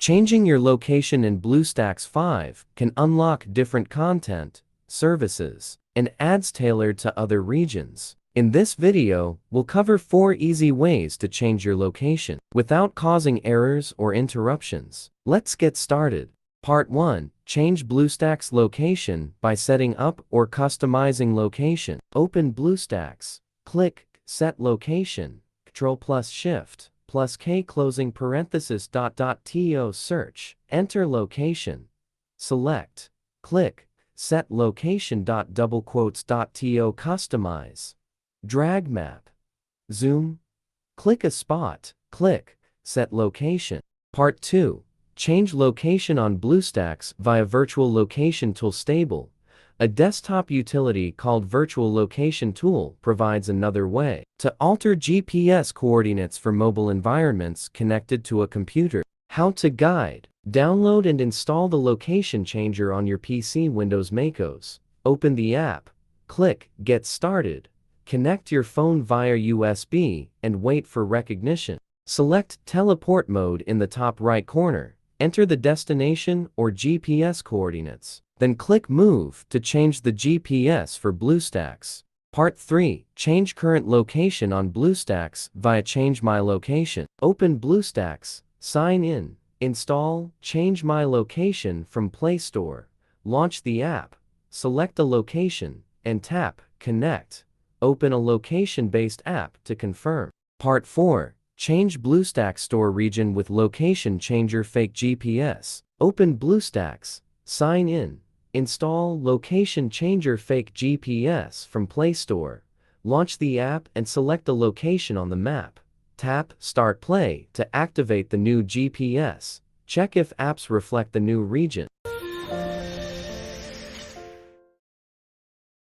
Changing your location in BlueStacks 5 can unlock different content, services, and ads tailored to other regions. In this video, we'll cover 4 easy ways to change your location without causing errors or interruptions. Let's get started. Part 1. Change BlueStacks location by setting up or customizing location. Open BlueStacks. Click Set Location. Ctrl+Shift+K closing parenthesis ... To search. Enter location. Select. Click Set Location ... To customize. Drag map. Zoom. Click a spot. Click Set Location. Part 2. Change location on BlueStacks via Virtual Location Tool. Stable. A desktop utility called Virtual Location Tool provides another way to alter GPS coordinates for mobile environments connected to a computer. How to guide. Download and install the location changer on your PC. Windows macOS. Open the app. Click Get Started. Connect your phone via USB and wait for recognition. Select Teleport Mode in the top right corner. Enter the destination or GPS coordinates. Then click Move to change the GPS for BlueStacks. Part 3. Change current location on BlueStacks via Change My Location. Open BlueStacks. Sign in. Install Change My Location from Play Store. Launch the app. Select a location and tap Connect. Open a location-based app to confirm. Part 4. Change BlueStacks store region with location changer fake GPS. Open BlueStacks. Sign in. Install Location Changer Fake GPS from Play Store. Launch the app and select a location on the map. Tap Start Play to activate the new GPS. Check if apps reflect the new region.